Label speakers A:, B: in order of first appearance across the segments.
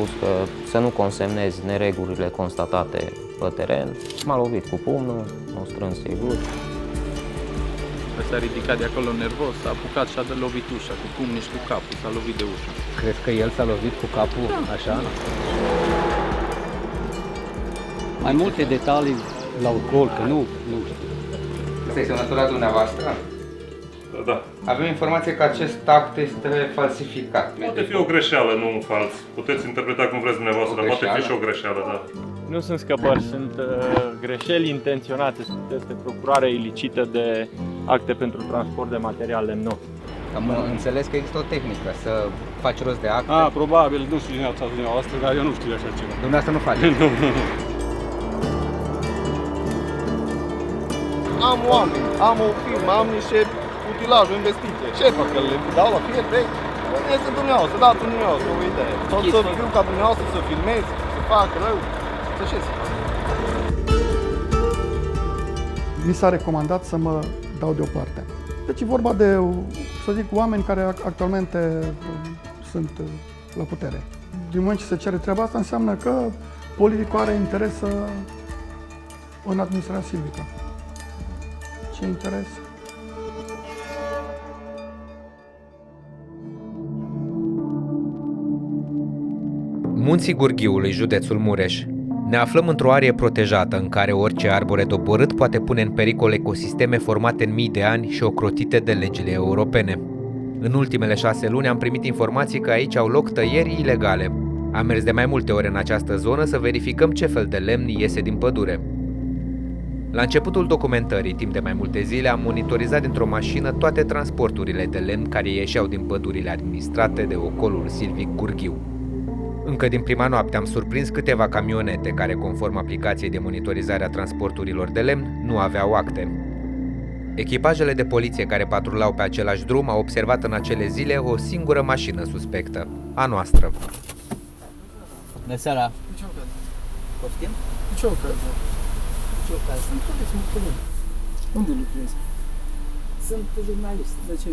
A: spus că să nu consemnezi neregulile constatate pe teren. M-a lovit cu pumnul, m-a strâns sigur.
B: S-a ridicat de acolo nervos, s-a apucat și a lovit ușa cu pumnii și cu capul, s-a lovit de ușă.
C: Crezi că el s-a lovit cu capul așa?
D: Mai multe detalii la alcool, că nu știu.
E: Asta este semnătura dumneavoastră?
F: Da.
E: Avem informație că acest act este falsificat.
F: Poate fi o greșeală, nu un fals. Puteți interpreta cum vreți dumneavoastră, dar poate fi și o greșeală, da.
B: Nu sunt scăpări, sunt greșeli intenționate, este procurare ilicită de acte pentru transport de material lemnos.
E: Am înțeles că există o tehnică să faci rost de acte.
D: Probabil, nu știu dumneavoastră, dar eu nu știu așa ceva.
E: Dumneavoastră nu faceți?
D: Nu.
G: Am oameni, am o firmă, am niște utilaje, o investiție. Ce fac? Că le dau la fiecare? Este dumneavoastră, dați dumneavoastră o idee. Sau să fiu ca dumneavoastră, să filmez, să fac rău, să ce să fac.
H: Mi s-a recomandat să mă dau deoparte. Deci e vorba de, să zic, oameni care actualmente sunt la putere. Din moment ce se cere treaba asta, înseamnă că politicul are interes în administrarea silvică. Ce interes?
C: Munții Gurghiului, județul Mureș. Ne aflăm într-o arie protejată în care orice arbore doborât poate pune în pericol ecosisteme formate în mii de ani și ocrotite de legile europene. În ultimele 6 luni am primit informații că aici au loc tăieri ilegale. Am mers de mai multe ori în această zonă să verificăm ce fel de lemn iese din pădure. La începutul documentării, timp de mai multe zile, am monitorizat dintr-o mașină toate transporturile de lemn care ieșeau din pădurile administrate de ocolul silvic Gurghiu. Încă din prima noapte am surprins câteva camionete care, conform aplicației de monitorizare a transporturilor de lemn, nu aveau acte. Echipajele de poliție care patrulau pe același drum au observat în acele zile o singură mașină suspectă, a noastră.
I: Bună seara! Poftim?
G: Ce ocază?
I: Ce ocază? Sunt turism.
G: Unde lucrezi?
I: Sunt jurnalist.
G: De ce?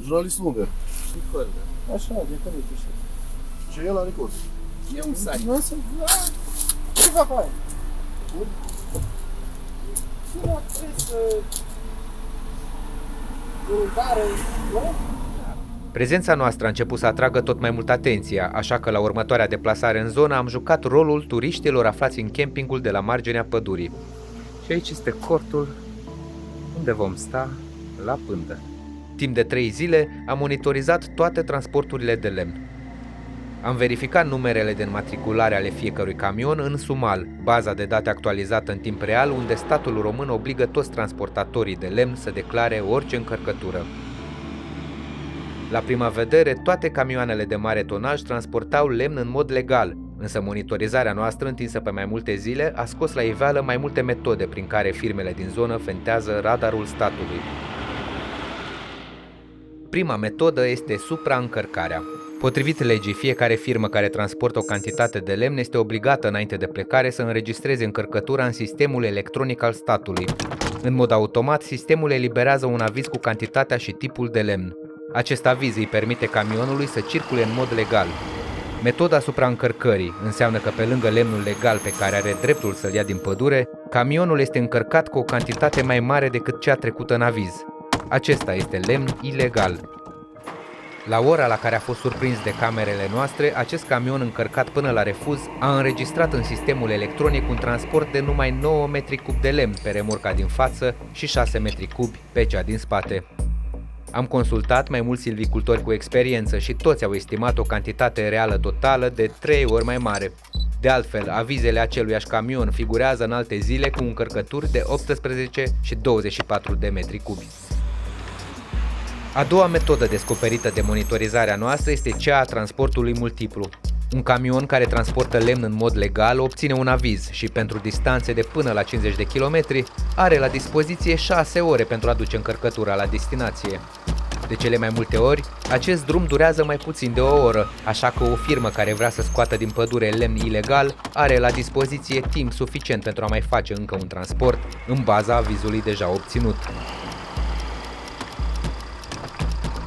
G: Jurnalist unde?
I: Și Corda.
G: Așa, de care tu știi? Și el are curs.
I: E un site.
G: Ce fac aia?
I: Nu, trebuie să... Voluntară, nu?
C: Prezența noastră a început să atragă tot mai mult atenția, așa că la următoarea deplasare în zonă am jucat rolul turiștilor aflați în campingul de la marginea pădurii.
E: Și aici este cortul unde vom sta la pândă.
C: Timp de 3 zile am monitorizat toate transporturile de lemn. Am verificat numerele de înmatriculare ale fiecărui camion în Sumal, baza de date actualizată în timp real, unde statul român obligă toți transportatorii de lemn să declare orice încărcătură. La prima vedere, toate camioanele de mare tonaj transportau lemn în mod legal, însă monitorizarea noastră, întinsă pe mai multe zile, a scos la iveală mai multe metode prin care firmele din zonă fentează radarul statului. Prima metodă este supraîncărcarea. Potrivit legii, fiecare firmă care transportă o cantitate de lemn este obligată înainte de plecare să înregistreze încărcătura în sistemul electronic al statului. În mod automat, sistemul eliberează un aviz cu cantitatea și tipul de lemn. Acest aviz îi permite camionului să circule în mod legal. Metoda supraîncărcării înseamnă că pe lângă lemnul legal pe care are dreptul să-l ia din pădure, camionul este încărcat cu o cantitate mai mare decât cea trecută în aviz. Acesta este lemn ilegal. La ora la care a fost surprins de camerele noastre, acest camion încărcat până la refuz a înregistrat în sistemul electronic un transport de numai 9 metri cub de lemn pe remorca din față și 6 metri cubi pe cea din spate. Am consultat mai mulți silvicultori cu experiență și toți au estimat o cantitate reală totală de 3 ori mai mare. De altfel, avizele aceluiași camion figurează în alte zile cu încărcături de 18 și 24 de metri cubi. A doua metodă descoperită de monitorizarea noastră este cea a transportului multiplu. Un camion care transportă lemn în mod legal obține un aviz și pentru distanțe de până la 50 de kilometri are la dispoziție 6 ore pentru a duce încărcătura la destinație. De cele mai multe ori, acest drum durează mai puțin de o oră, așa că o firmă care vrea să scoată din pădure lemn ilegal are la dispoziție timp suficient pentru a mai face încă un transport în baza avizului deja obținut.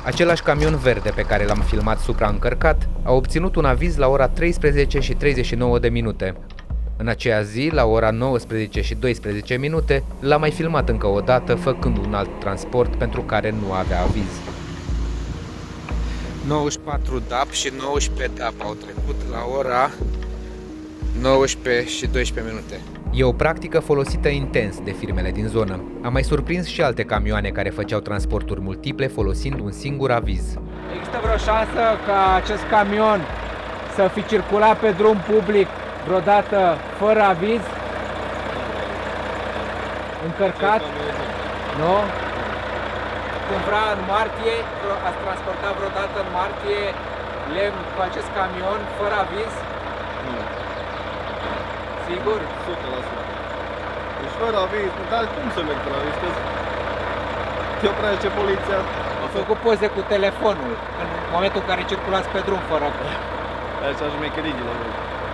C: Același camion verde pe care l-am filmat supraîncărcat a obținut un aviz la ora 13 și 39 de minute. În aceea zi, la ora 19 și 12 minute, l-am mai filmat încă o dată, făcând un alt transport pentru care nu avea aviz.
E: 94 DAP și 19 DAP au trecut la ora 19 și 12 minute.
C: E o practică folosită intens de firmele din zonă. Am mai surprins și alte camioane care făceau transporturi multiple folosind un singur aviz.
J: Există vreo șansă ca acest camion să fi circulat pe drum public vreodată fără aviz? Încărcat? Nu? Cumva în martie, ați transportat vreodată în martie lemn cu acest camion fără aviz?
G: Nu.
J: Sigur?
G: 100%. Deci fără aviz, dar cum să merg fără aviz? Că te oprește poliția.
J: Au făcut poze cu telefonul în momentul în care circulați pe drum fără aviz.
G: Așa șmecherii la voi.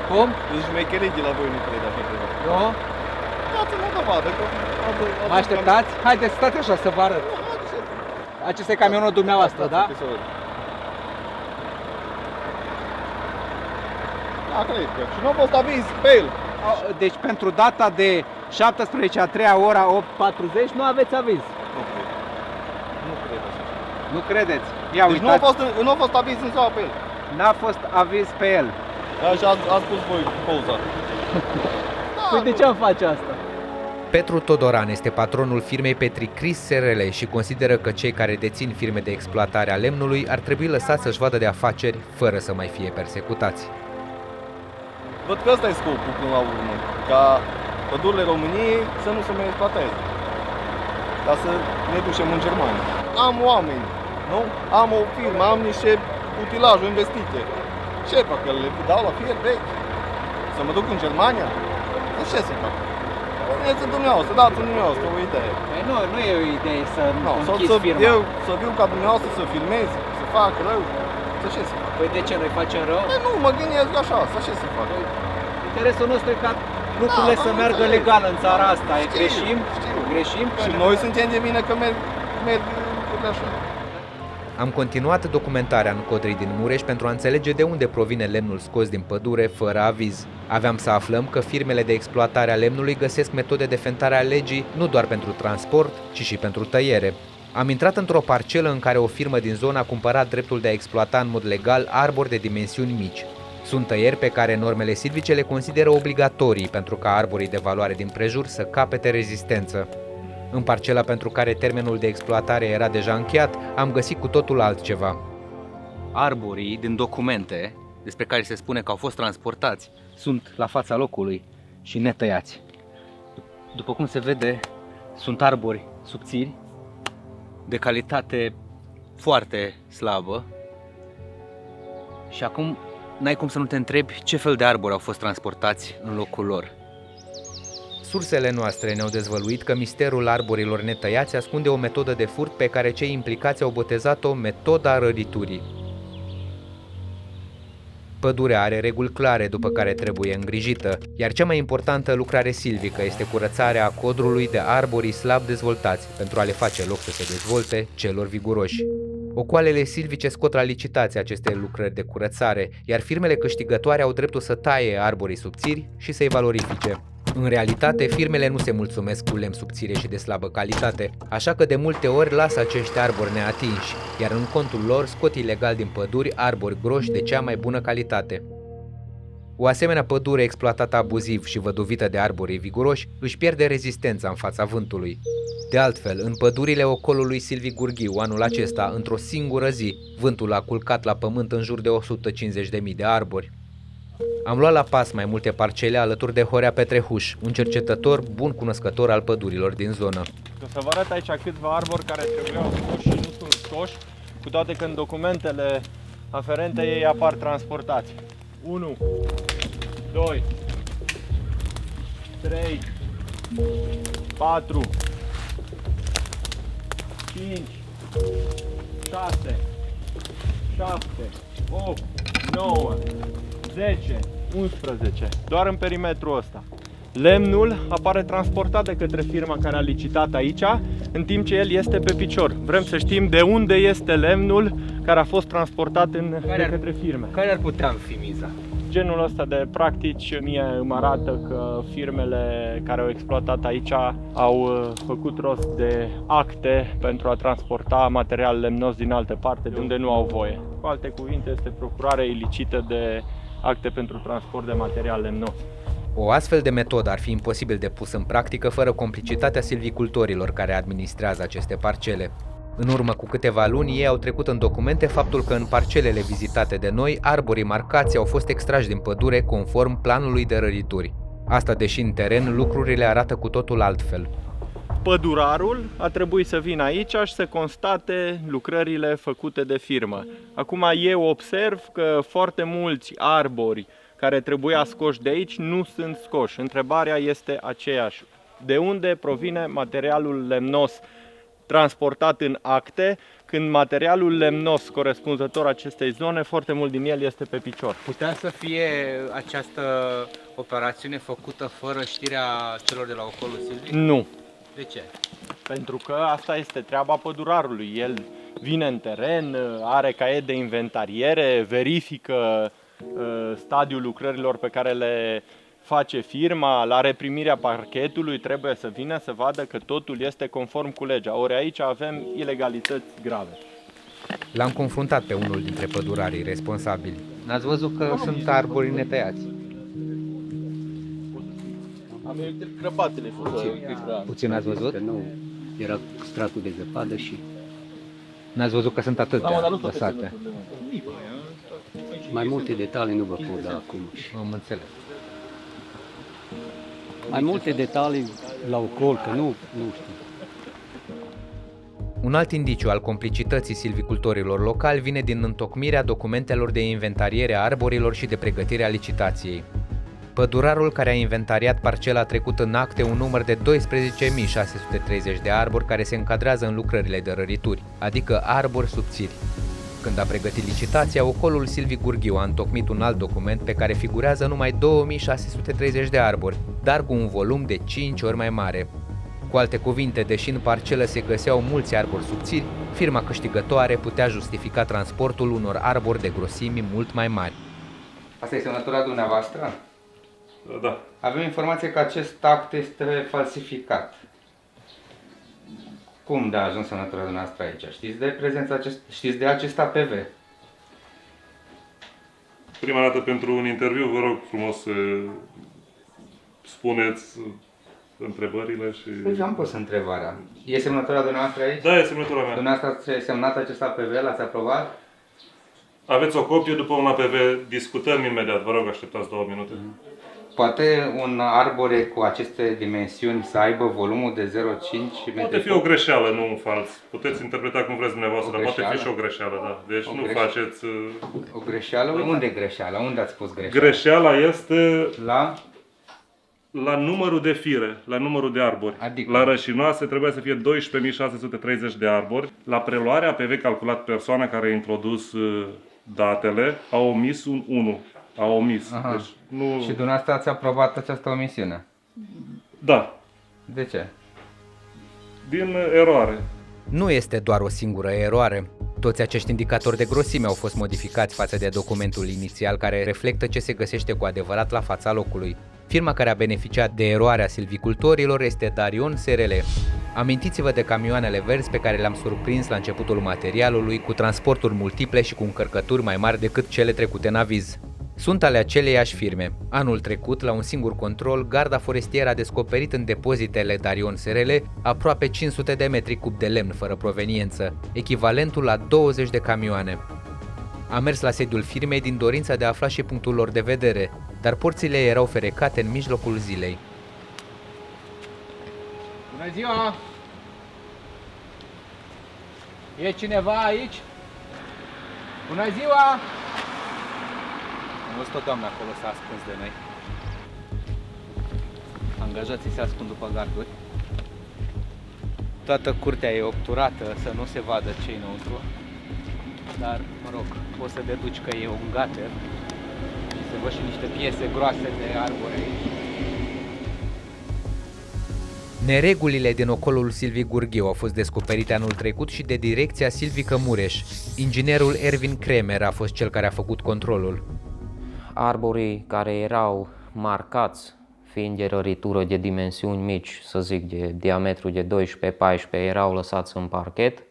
J: Cum?
G: Deci șmecherii la voi nu cred așa ceva.
J: Nu?
G: Dați-mă dovadă că...
J: Mă așteptați? Haideți, stați așa să vă arăt. Acesta e camionul dumneavoastră, da?
G: Da, cred că. Și nu a fost aviz pe el.
J: Deci pentru data de 17 a 3-a ora 8:40 nu aveți aviz.
G: Nu cred. Nu cred așa.
J: Nu credeți? Ia
G: Deci
J: uitați.
G: nu a fost aviz în ziua pe el.
J: N-a fost aviz pe el.
G: Așa a spus voi pauza.
J: Păi de ce am face asta?
C: Petru Todoran este patronul firmei Petricris SRL și consideră că cei care dețin firme de exploatare a lemnului ar trebui lăsați să-și vadă de afaceri fără să mai fie persecutați.
G: Văd că ăsta e scopul până la urmă, ca pădurile României să nu se mai exploateze, ca să ne ducem în Germania. Am oameni, nu? Am o firmă, am niște utilaje investite. Ce fac? Le dau la fier vechi? Să mă duc în Germania? De ce să fac? Puneți în dumneavoastră, dați în dumneavoastră o idee.
J: Păi nu e o idee să
G: Sau
J: închizi firma.
G: eu să viu ca dumneavoastră să filmez, să fac rău, să ce să fac?
J: Păi de ce noi facem rău?
G: Păi nu, mă gândesc așa, să ce să fac?
J: Interesul nostru e ca lucrurile să meargă legal în țara asta. Greșim? Greșim?
G: Și noi suntem de vină că merg lucrurile așa.
C: Am continuat documentarea în Codrii din Mureș pentru a înțelege de unde provine lemnul scos din pădure fără aviz. Aveam să aflăm că firmele de exploatare a lemnului găsesc metode de fentare a legii nu doar pentru transport, ci și pentru tăiere. Am intrat într-o parcelă în care o firmă din zonă a cumpărat dreptul de a exploata în mod legal arbori de dimensiuni mici. Sunt tăieri pe care normele silvice le consideră obligatorii pentru ca arborii de valoare din prejur să capete rezistență. În parcela pentru care termenul de exploatare era deja încheiat, am găsit cu totul altceva.
K: Arborii din documente, despre care se spune că au fost transportați, sunt la fața locului și netăiați. După cum se vede, sunt arbori subțiri, de calitate foarte slabă. Și acum n-ai cum să nu te întrebi ce fel de arbori au fost transportați în locul lor.
C: Sursele noastre ne-au dezvăluit că misterul arborilor netăiați ascunde o metodă de furt pe care cei implicați au botezat-o metoda răditurii. Pădurea are reguli clare după care trebuie îngrijită, iar cea mai importantă lucrare silvică este curățarea codrului de arborii slab dezvoltați pentru a le face loc să se dezvolte celor viguroși. Ocoalele silvice scot la licitație aceste lucrări de curățare, iar firmele câștigătoare au dreptul să taie arborii subțiri și să-i valorifice. În realitate, firmele nu se mulțumesc cu lemn subțire și de slabă calitate, așa că de multe ori lasă acești arbori neatinși, iar în contul lor scot ilegal din păduri arbori groși de cea mai bună calitate. O asemenea pădure exploatată abuziv și văduvită de arborii viguroși își pierde rezistența în fața vântului. De altfel, în pădurile ocolului Silviu Gurghiu anul acesta, într-o singură zi, vântul a culcat la pământ în jur de 150.000 de arbori. Am luat la pas mai multe parcele alături de Horea Petrehuș, un cercetător bun cunoscător al pădurilor din zonă.
B: O să vă arăt aici câțiva arbori care trebuiau scoși și nu sunt scoși, cu toate că în documentele aferente ei apar transportați. 1, 2, 3, 4, 5, 6, 7, 8, 9, 10, 11, doar în perimetrul ăsta. Lemnul apare transportat de către firma care a licitat aici, în timp ce el este pe picior. Vrem să știm de unde este lemnul care a fost transportat de către firme.
K: Care ar putea fi miza?
B: Genul ăsta de practici mie îmi arată că firmele care au exploatat aici au făcut rost de acte pentru a transporta material lemnos din alte parte de unde nu au voie. Cu alte cuvinte, este procurare ilicită de acte pentru transport de material lemnos.
C: O astfel de metodă ar fi imposibil de pus în practică fără complicitatea silvicultorilor care administrează aceste parcele. În urmă cu câteva luni, ei au trecut în documente faptul că în parcelele vizitate de noi, arborii marcați au fost extrași din pădure conform planului de rărituri. Asta deși în teren lucrurile arată cu totul altfel.
B: Pădurarul a trebuit să vină aici și să constate lucrările făcute de firmă. Acum eu observ că foarte mulți arbori care trebuia scoși de aici nu sunt scoși. Întrebarea este aceeași. De unde provine materialul lemnos transportat în acte, când materialul lemnos corespunzător acestei zone, foarte mult din el este pe picior?
K: Putea să fie această operațiune făcută fără știrea celor de la ocolul silvic?
B: Nu.
K: De ce?
B: Pentru că asta este treaba pădurarului. El vine în teren, are caiet de inventariere, verifică stadiul lucrărilor pe care le face firma, la reprimirea parchetului trebuie să vină să vadă că totul este conform cu legea. Ori aici avem ilegalități grave.
C: L-am confruntat pe unul dintre pădurarii responsabili.
K: N-ați văzut că sunt arbori netăiați?
G: Am crăpatele
K: Puțin ați văzut?
D: Că nu era stratul de zăpadă și
K: N-ați văzut că sunt atâtea lăsate?
D: mai multe detalii nu vă pot da acum.
K: Am înțeles.
D: Mai multe detalii la ocol, că nu știu.
C: Un alt indiciu al complicității silvicultorilor locali vine din întocmirea documentelor de inventariere a arborilor și de pregătirea licitației. Pădurarul care a inventariat parcela a trecut în acte un număr de 12.630 de arbori care se încadrează în lucrările de rărituri, adică arbori subțiri. Când a pregătit licitația, ocolul Silvic Gurghiu a întocmit un alt document pe care figurează numai 2630 de arbori, dar cu un volum de 5 ori mai mare. Cu alte cuvinte, deși în parcelă se găseau mulți arbori subțiri, firma câștigătoare putea justifica transportul unor arbori de grosimi mult mai mari.
K: Asta e semnătura dumneavoastră?
F: Da.
K: Avem informație că acest act este falsificat. Cum de a ajuns semnătura dumneavoastră aici? Știți de acest APV?
F: Prima dată pentru un interviu, vă rog frumos să spuneți întrebările și...
K: Păi am pus întrebarea. E semnătura dumneavoastră aici?
F: Da, e semnătura mea.
K: Dumneavoastră ați semnat acest APV, l-ați aprobat?
F: Aveți o copie după un APV, discutăm imediat. Vă rog, așteptați 2 minute.
K: Poate un arbore cu aceste dimensiuni să aibă volumul de 0,5 m?
F: Poate fi o greșeală, nu un fals. Puteți interpreta cum vreți dumneavoastră, dar poate fi și o greșeală, da. Deci nu faceți...
K: O greșeală? Unde e greșeala? Unde ați spus greșeala?
F: Greșeala este
K: la
F: numărul de fire, la numărul de arbori.
K: Adică?
F: La rășinoase trebuie să fie 12.630 de arbori. La preluarea APV calculat persoana care a introdus datele a omis un 1. A omis. Deci, nu...
K: Și dumneavoastră ați aprobat această omisiune?
F: Da.
K: De ce?
F: Din eroare.
C: Nu este doar o singură eroare. Toți acești indicatori de grosime au fost modificați față de documentul inițial care reflectă ce se găsește cu adevărat la fața locului. Firma care a beneficiat de eroarea silvicultorilor este Darion SRL. Amintiți-vă de camioanele verzi pe care le-am surprins la începutul materialului cu transporturi multiple și cu încărcături mai mari decât cele trecute în aviz. Sunt ale aceleiași firme. Anul trecut, la un singur control, garda forestieră a descoperit în depozitele Darion SRL aproape 500 de metri cub de lemn fără proveniență, echivalentul la 20 de camioane. Am mers la sediul firmei din dorința de a afla și punctul lor de vedere, dar porțile erau ferecate în mijlocul zilei.
J: Bună ziua! E cineva aici? Bună ziua!
K: Am văzut o doamnă acolo s-a ascuns de noi. Angajații se ascund după garduri. Toată curtea e obturată să nu se vadă ce-i înăuntru. Dar, mă rog, poți să deduci că e un gater și se văd și niște piese groase de arbore aici.
C: Neregulile din ocolul Silvic Gurghiu au fost descoperite anul trecut și de direcția Silvică Mureș. Inginerul Ervin Kremer a fost cel care a făcut controlul.
A: Arborii care erau marcați, fiind de răritură de dimensiuni mici, să zic de diametru de 12-14, erau lăsați în parchet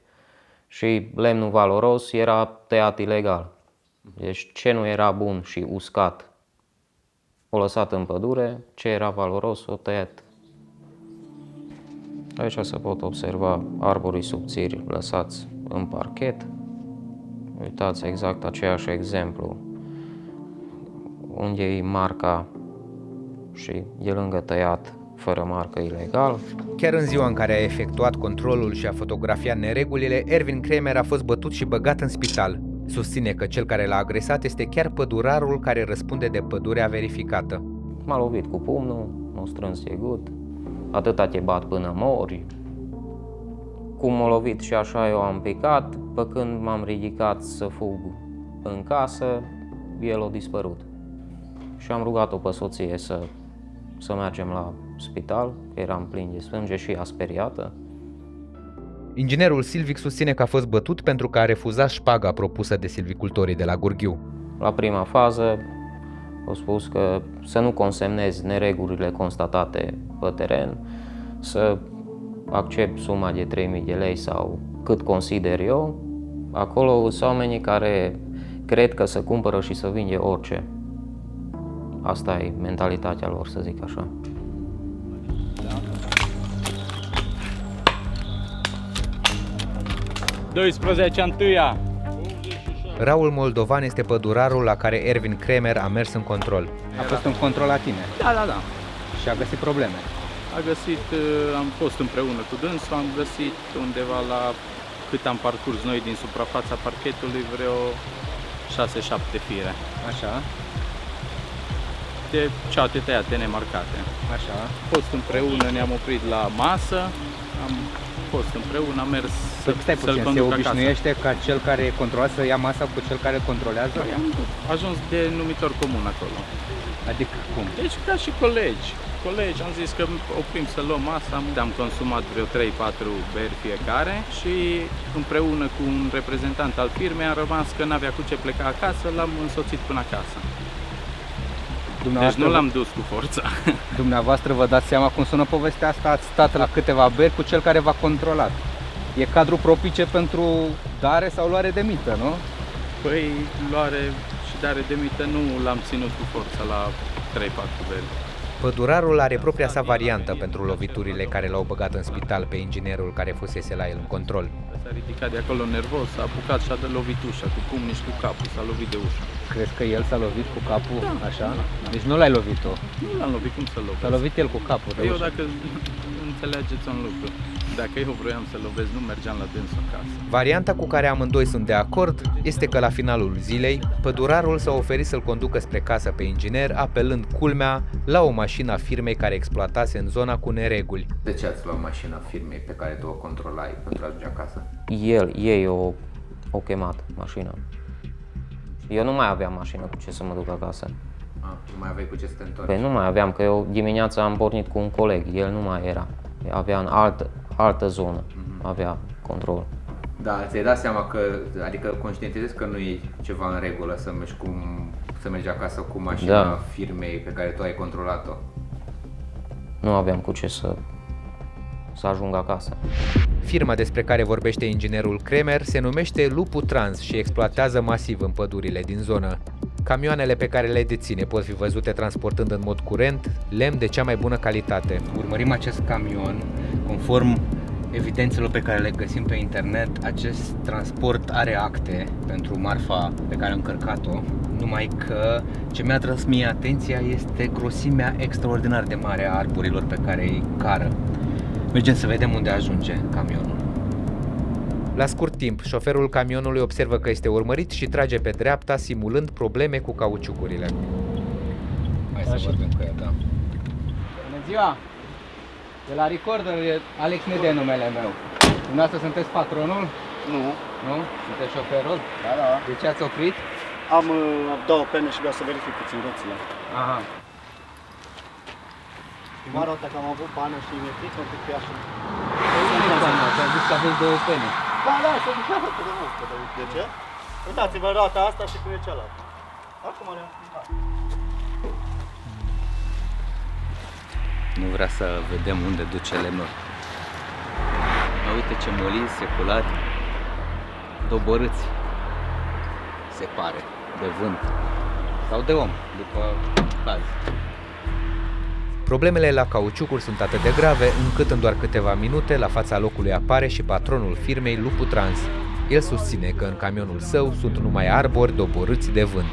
A: și lemnul valoros era tăiat ilegal. Deci ce nu era bun și uscat o lăsat în pădure, ce era valoros o tăiat. Aici se pot observa arborii subțiri lăsați în parchet. Uitați exact aceeași exemplu, unde e marca și e lângă tăiat fără marcă ilegal.
C: Chiar în ziua în care a efectuat controlul și a fotografiat neregulile, Ervin Kremer a fost bătut și băgat în spital. Susține că cel care l-a agresat este chiar pădurarul care răspunde de pădurea verificată.
A: M-a lovit cu pumnul, m-a strâns de gât, atâta te bat până mori. Cum m-a lovit și așa eu am picat, pe când m-am ridicat să fug în casă, el a dispărut. Și am rugat-o pe soție să mergem la spital, că eram plin de sânge și ea speriată.
C: Inginerul silvic susține că a fost bătut pentru că a refuzat șpaga propusă de silvicultorii de la Gurghiu.
A: La prima fază au spus că să nu consemnezi neregulile constatate pe teren, să accept suma de 3.000 de lei sau cât consider eu. Acolo sunt oamenii care cred că să cumpără și să vinde orice. Asta e mentalitatea lor, să zic așa.
D: întâia.
C: Raul Moldovan este pădurarul la care Ervin Kremer a mers în control.
K: A fost un control la tine?
D: Da.
K: Și a găsit probleme?
L: Am fost împreună cu dânsul, am găsit undeva la cât am parcurs noi din suprafața parchetului, vreo 6-7 fire.
K: Așa.
L: De ceate tăiate, nemarcate.
K: Așa.
L: Am fost împreună, ne-am oprit la masă, am fost împreună, am mers
K: Stai puțin, se obișnuiește ca cel care controlează să ia masa cu cel care controlează?
L: Am ajuns de numitor comun acolo.
K: Adică cum?
L: Deci ca și colegi, am zis că oprim să luăm masa, am consumat vreo 3-4 beri fiecare și împreună cu un reprezentant al firmei am rămas că n-avea cu ce pleca acasă, l-am însoțit până acasă. Deci nu l-am dus cu forța.
K: Dumneavoastră vă dați seama cum sună povestea asta? Ați stat la câteva beri cu cel care v-a controlat. E cadru propice pentru dare sau luare de mită, nu?
L: Păi, luare și dare de mită nu l-am ținut cu forța la 3-4 beri.
C: Pădurarul are propria sa variantă pentru loviturile care l-au băgat în spital pe inginerul care fusese la el în control.
L: S-a ridicat de acolo nervos, s-a apucat și a lovit ușa cu pumnii și cu capul, s-a lovit de ușă.
K: Crezi că el s-a lovit cu capul?
L: Da,
K: așa?
L: Da.
K: Deci nu l-ai lovit-o?
L: Nu l-am lovit, cum să-l lovesc?
K: S-a lovit el cu capul de
L: Eu
K: ușă.
L: dacă înțelegeți un lucru, dacă eu vroiam să lovesc, nu mergeam la dânsul acasă.
C: Varianta cu care amândoi sunt de acord este că la finalul zilei, pădurarul s-a oferit să-l conducă spre casă pe inginer, apelând culmea la o mașină a firmei care exploatase în zona cu nereguli.
E: De ce ați luat mașina firmei pe care tu o controlai pentru a ajunge acasă?
A: Ei o chemat mașina. Eu nu mai aveam mașină cu ce să mă duc acasă.
E: Nu mai aveai cu ce să te întorci?
A: Păi nu mai aveam, că eu dimineața am pornit cu un coleg, el nu mai era. Avea în altă zonă, avea control.
E: Da, ți-ai dat seama că, adică conștientizezi că nu e ceva în regulă să mergi acasă cu mașina firmei pe care tu ai controlat-o?
A: Nu aveam cu ce să ajung acasă.
C: Firma despre care vorbește inginerul Kremer se numește Lupu Trans și exploatează masiv în pădurile din zonă. Camioanele pe care le deține pot fi văzute transportând în mod curent lemn de cea mai bună calitate.
K: Urmărim acest camion conform evidențelor pe care le găsim pe internet. Acest transport are acte pentru marfa pe care am încărcat-o, numai că ce mi-a tras mie atenția este grosimea extraordinar de mare a arborilor pe care îi cară. Mergem să vedem unde ajunge camionul.
C: La scurt timp, șoferul camionului observă că este urmărit și trage pe dreapta, simulând probleme cu cauciucurile.
K: Hai să vorbim cu el, da.
D: Bună ziua! De la Recorder, Alex Nede e numele meu. Dumneavoastră sunteți patronul?
M: Nu.
D: Nu? Sunteți șoferul?
M: Da.
D: De ce ați oprit?
M: Am două pene și vreau să verific puțin roțile.
D: Aha.
I: Vara asta că am avut pană și mi-e frică un pic pe așa.
K: Am zis că aveți 2 pene.
I: Da, da, și-o ducea atât de mult. De ce? Uitați-vă roata asta și cum e cealaltă. Acum le-am schimbat.
K: Nu vrea să vedem unde duce lemnul. Uite ce moliți, seculari, doborâți, se pare, de vânt sau de om, după caz.
C: Problemele la cauciucuri sunt atât de grave încât în doar câteva minute la fața locului apare și patronul firmei Lupu Trans. El susține că în camionul său sunt numai arbori doborâți de vânt.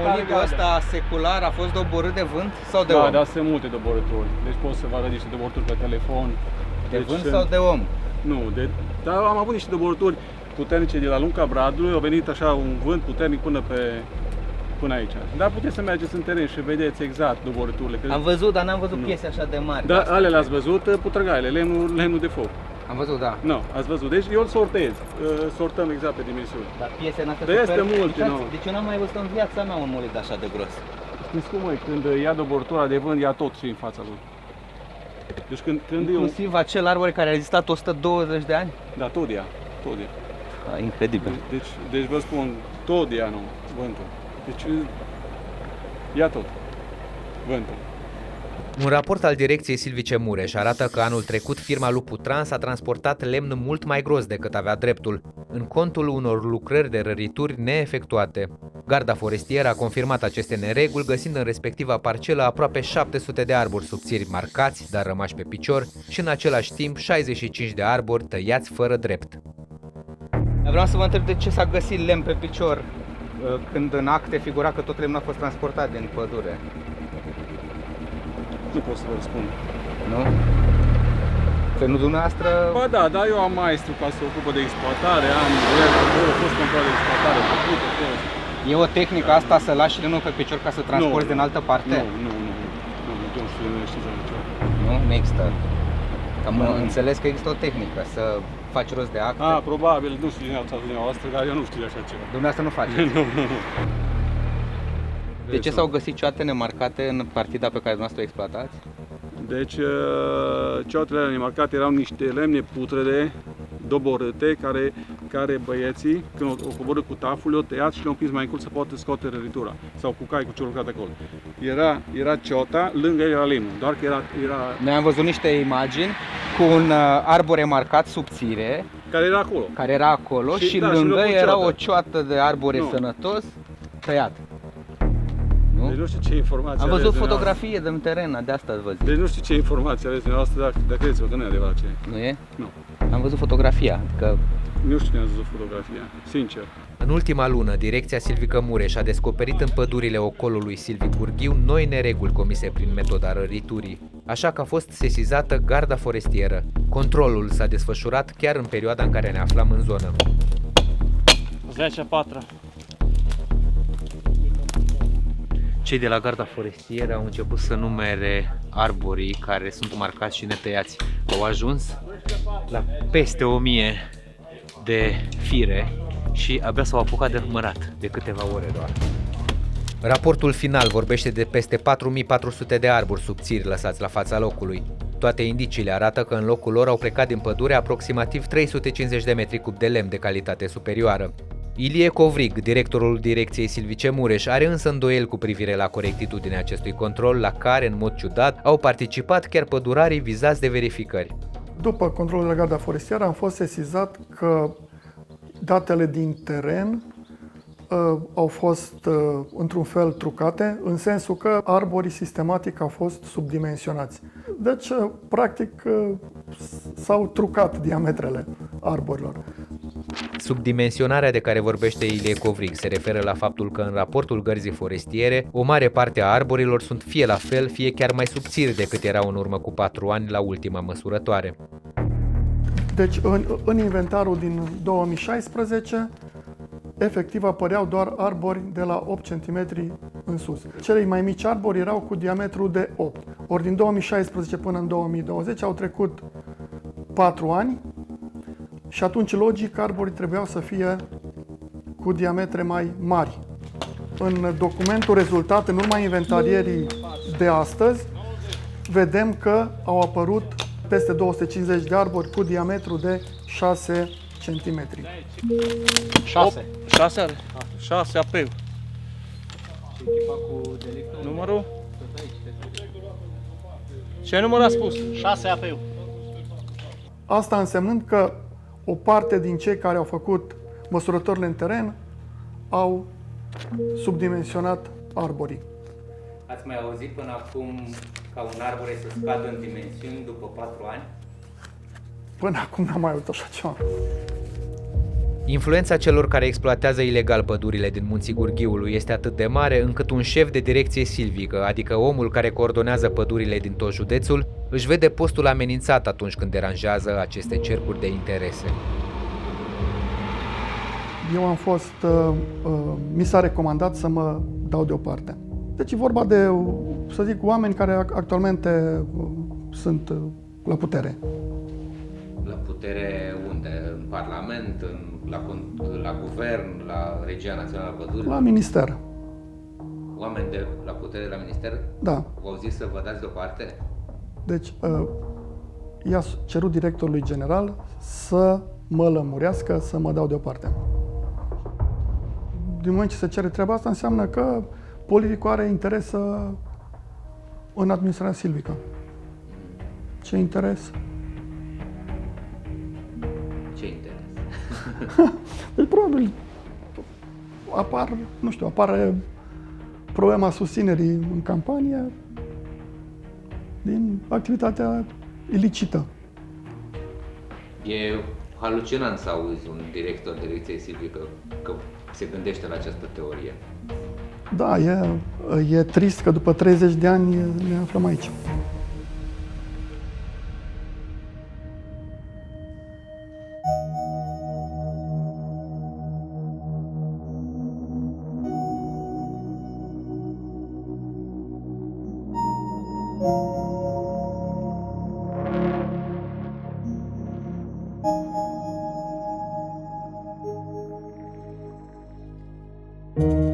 D: Molidul ăsta secular a fost doborât de vânt sau de om?
M: Da, sunt multe doborături. Deci pot să vă arăt niște doborături pe telefon.
D: De vânt sau de om?
M: Nu, dar am avut niște doborături puternice de la lunga Bradului. A venit așa un vânt puternic până aici. Dar puteți să mergeți în teren și vedeți exact doborăturile.
D: Am văzut, dar n-am văzut piese așa de mari.
M: Da, ale le-ați văzut, putrăgaile, lemnul de foc.
D: Am văzut, da.
M: Nu, ați văzut. Deci eu îl sortez. Sortăm exact pe dimensiuni.
D: Dar piese n-astea
M: super... este multe, nu.
D: Deci eu n-am mai văzut în viața mea un molit așa de gros.
M: Știți cum e? Când ia doborătura de vânt, ia tot și în fața lui. Deci când
D: inclusiv acel arbore care a rezistat 120 de ani?
M: Da, tot ia.
D: Incredibil.
M: Deci vă spun, tot ia vântul. Deci ia tot vântul.
C: Un raport al direcției Silvice Mureș arată că anul trecut firma Lupu Trans a transportat lemn mult mai gros decât avea dreptul, în contul unor lucrări de rărituri neefectuate. Garda forestieră a confirmat aceste nereguli, găsind în respectiva parcelă aproape 700 de arbori subțiri marcați, dar rămași pe picior, și în același timp 65 de arbori tăiați fără drept.
D: Vreau să vă întreb de ce s-a găsit lemn pe picior, când în acte figura că tot lemnul a fost transportat din pădure.
M: Nu pot să vă răspund.
D: Nu? Că nu dumneavoastră...
M: Ba da, dar eu am maestru ca să se ocupă de exploatare, am fost control de exploatare făcută, tot.
D: E o tehnică asta să lași lemnul pe picior ca să transporti din altă parte?
M: Nu știu niciodată.
D: Nu există. Am înțeles că există o tehnică, să faci rost de acte.
M: Probabil, nu știu dumneavoastră, dar eu nu știu de așa ceva.
D: Dumneavoastră nu faceți?
M: Nu.
D: De ce s-au găsit cioate nemarcate în partida pe care dumneavoastră o exploatați?
M: Deci, cioatele nemarcate erau niște lemne putrede, doborâte, care băieții, când o coborâ cu taful, le-au tăiat și le-au împins mai încolo să poată scoate răritura. Sau cu cai, cu ce lucrat acolo. Era ciota, lângă el era lemnul, doar că era...
D: Noi am văzut niște imagini cu un arbore marcat subțire.
M: Care era acolo.
D: Și lângă era o cioată de arbore sănătos tăiat.
M: Deci nu știu ce informații
D: am văzut fotografie din teren, de asta văd.
M: Deci nu știu ce informații aveți dumneavoastră, dar credeți-vă că nu e adevărat ce e.
D: Nu e?
M: Nu.
D: Am văzut fotografia, că...
M: Nu știu cine a văzut fotografia, sincer.
C: În ultima lună, direcția Silvică Mureș a descoperit în pădurile ocolului Silvic Gurghiu noi nereguli comise prin metoda răriturii, așa că a fost sesizată garda forestieră. Controlul s-a desfășurat chiar în perioada în care ne aflam în zonă.
N: 10-4.
K: Cei de la garda forestieră au început să numere arborii care sunt marcați și netăiați. Au ajuns la peste 1000 de fire și abia s-au apucat de numărat, de câteva ore doar.
C: Raportul final vorbește de peste 4400 de arbori subțiri lăsați la fața locului. Toate indiciile arată că în locul lor au plecat din pădure aproximativ 350 de metri cub de lemn de calitate superioară. Ilie Covrig, directorul direcției Silvice Mureș, are însă îndoieli cu privire la corectitudinea acestui control, la care, în mod ciudat, au participat chiar pădurarii vizați de verificări.
H: După controlul de garda forestieră am fost sesizat că datele din teren au fost într-un fel trucate, în sensul că arborii sistematic au fost subdimensionați. Deci, practic, s-au trucat diametrele arborilor.
C: Subdimensionarea de care vorbește Ilie Covrig se referă la faptul că în raportul gărzii forestiere, o mare parte a arborilor sunt fie la fel, fie chiar mai subțiri decât erau în urmă cu 4 ani la ultima măsurătoare.
H: Deci, în inventarul din 2016, efectiv apăreau doar arbori de la 8 cm în sus. Cei mai mici arbori erau cu diametru de 8. Ori din 2016 până în 2020 au trecut 4 ani și atunci, logic, arborii trebuiau să fie cu diametre mai mari. În documentul rezultat, în urma inventarierii de astăzi, vedem că au apărut peste 250 de arbori cu diametru de 6 cm.
I: 6.
L: 6 are. 6 AP-ul. Numărul? Ce număr a spus?
I: 6 AP-ul.
H: Asta însemnând că o parte din cei care au făcut măsurătorile în teren au subdimensionat arborii.
K: Ați mai auzit până acum ca un arbore să scadă în dimensiuni după 4 ani?
H: Până acum n-am mai auzit așa ceva.
C: Influența celor care exploatează ilegal pădurile din Munții Gurghiului este atât de mare încât un șef de direcție silvică, adică omul care coordonează pădurile din tot județul, își vede postul amenințat atunci când deranjează aceste cercuri de interese.
H: Eu am fost, mi s-a recomandat să mă dau deoparte. Deci e vorba de, să zic, oameni care actualmente sunt la putere.
E: La putere unde? În Parlament, la Guvern, la Regia Națională a Pădurilor?
H: La minister.
E: Oameni de la putere la minister?
H: Da.
E: V-au zis să vă dați deoparte?
H: Deci, i-a cerut directorului general să mă lămurească, să mă dau deoparte. Din moment ce se cere treaba asta, înseamnă că politicul are interes în administrarea silvică. Ce interes?
E: Ce interes?
H: Deci, probabil, apare problema susținerii în campanie din activitatea ilicită.
E: E halucinant să auzi un director de direcție silvică că se gândește la această teorie.
H: Da, e trist că după 30 de ani ne aflăm aici.
N: Thank you.